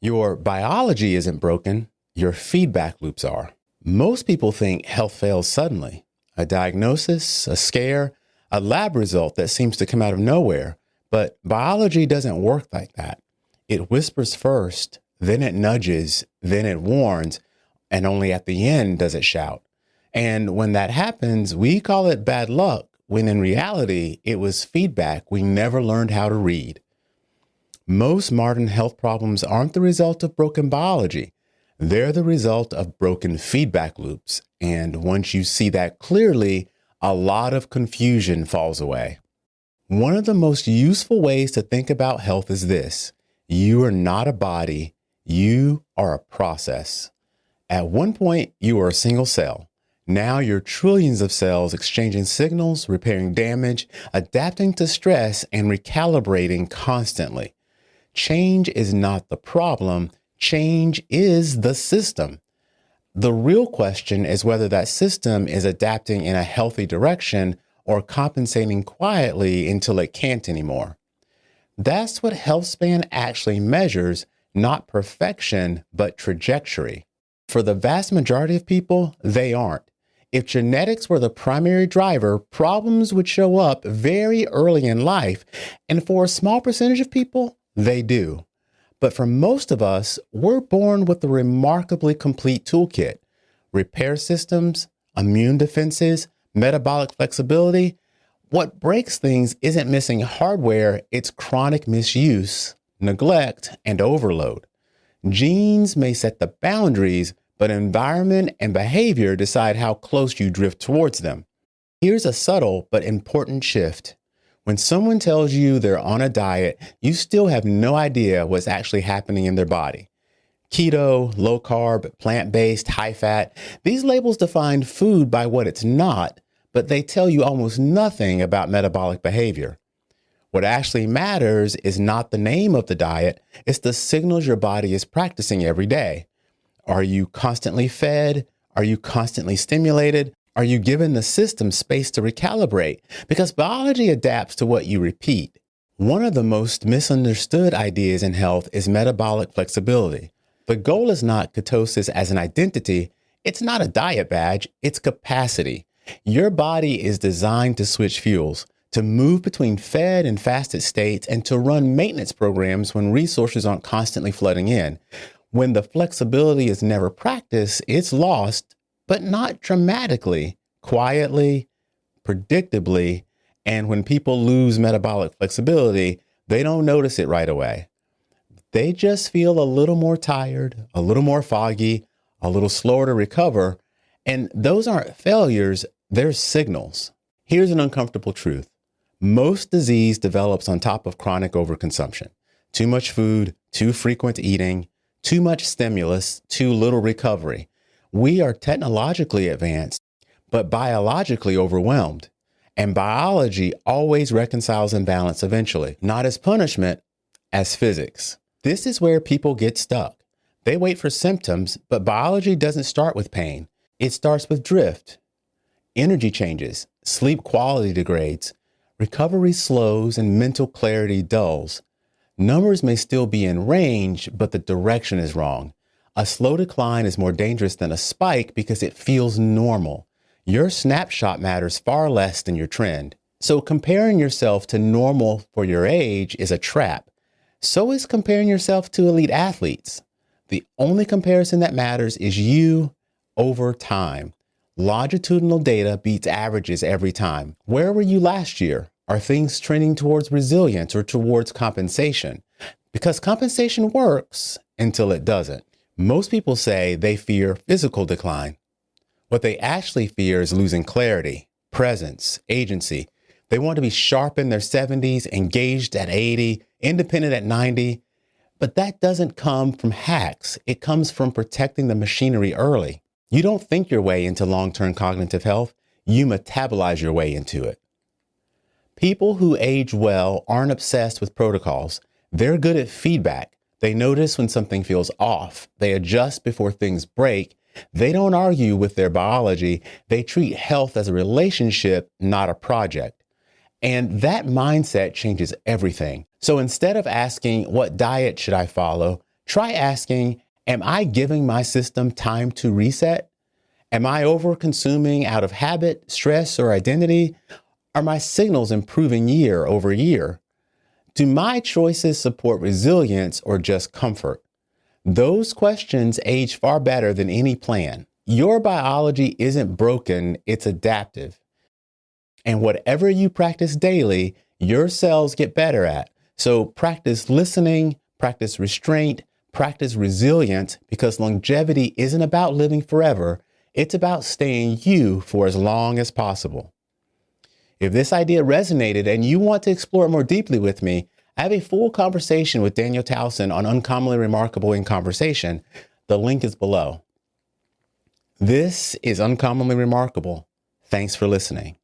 Your biology isn't broken, your feedback loops are. Most people think health fails suddenly. A diagnosis, a scare, a lab result that seems to come out of nowhere. But biology doesn't work like that. It whispers first, then it nudges, then it warns, and only at the end does it shout. And when that happens, we call it bad luck, when in reality, it was feedback we never learned how to read. Most modern health problems aren't the result of broken biology. They're the result of broken feedback loops. And once you see that clearly, a lot of confusion falls away. One of the most useful ways to think about health is this: you are not a body, you are a process. At one point, you were a single cell. Now you're trillions of cells exchanging signals, repairing damage, adapting to stress, and recalibrating constantly. Change is not the problem. Change is the system. The real question is whether that system is adapting in a healthy direction or compensating quietly until it can't anymore. That's what healthspan actually measures, not perfection, but trajectory. For the vast majority of people, they aren't. If genetics were the primary driver, problems would show up very early in life, and for a small percentage of people, they do. But for most of us, we're born with a remarkably complete toolkit: repair systems, immune defenses, metabolic flexibility. What breaks things isn't missing hardware, it's chronic misuse, neglect, and overload. Genes may set the boundaries, but environment and behavior decide how close you drift towards them. Here's a subtle but important shift. When someone tells you they're on a diet, you still have no idea what's actually happening in their body. Keto, low carb, plant-based, high fat, these labels define food by what it's not, but they tell you almost nothing about metabolic behavior. What actually matters is not the name of the diet, it's the signals your body is practicing every day. Are you constantly fed? Are you constantly stimulated? Are you given the system space to recalibrate? Because biology adapts to what you repeat. One of the most misunderstood ideas in health is metabolic flexibility. The goal is not ketosis as an identity. It's not a diet badge. It's capacity. Your body is designed to switch fuels, to move between fed and fasted states, and to run maintenance programs when resources aren't constantly flooding in. When the flexibility is never practiced, it's lost, but not dramatically, quietly, predictably. And when people lose metabolic flexibility, they don't notice it right away. They just feel a little more tired, a little more foggy, a little slower to recover. And those aren't failures, they're signals. Here's an uncomfortable truth. Most disease develops on top of chronic overconsumption. Too much food, too frequent eating, too much stimulus, too little recovery. We are technologically advanced, but biologically overwhelmed. And biology always reconciles imbalance eventually, not as punishment, as physics. This is where people get stuck. They wait for symptoms, but biology doesn't start with pain. It starts with drift. Energy changes, sleep quality degrades, recovery slows, and mental clarity dulls. Numbers may still be in range, but the direction is wrong. A slow decline is more dangerous than a spike because it feels normal. Your snapshot matters far less than your trend. So comparing yourself to normal for your age is a trap. So is comparing yourself to elite athletes. The only comparison that matters is you over time. Longitudinal data beats averages every time. Where were you last year? Are things trending towards resilience or towards compensation? Because compensation works until it doesn't. Most people say they fear physical decline. What they actually fear is losing clarity, presence, agency. They want to be sharp in their 70s, engaged at 80, independent at 90. But that doesn't come from hacks. It comes from protecting the machinery early. You don't think your way into long-term cognitive health. You metabolize your way into it. People who age well aren't obsessed with protocols. They're good at feedback. They notice when something feels off. They adjust before things break. They don't argue with their biology. They treat health as a relationship, not a project. And that mindset changes everything. So instead of asking, what diet should I follow? Try asking, am I giving my system time to reset? Am I over-consuming out of habit, stress, or identity? Are my signals improving year over year? Do my choices support resilience or just comfort? Those questions age far better than any plan. Your biology isn't broken, it's adaptive. And whatever you practice daily, your cells get better at. So practice listening, practice restraint, practice resilience, because longevity isn't about living forever. It's about staying you for as long as possible. If this idea resonated and you want to explore it more deeply with me, I have a full conversation with Daniel Tausan on Uncommonly Remarkable in Conversation. The link is below. This is Uncommonly Remarkable. Thanks for listening.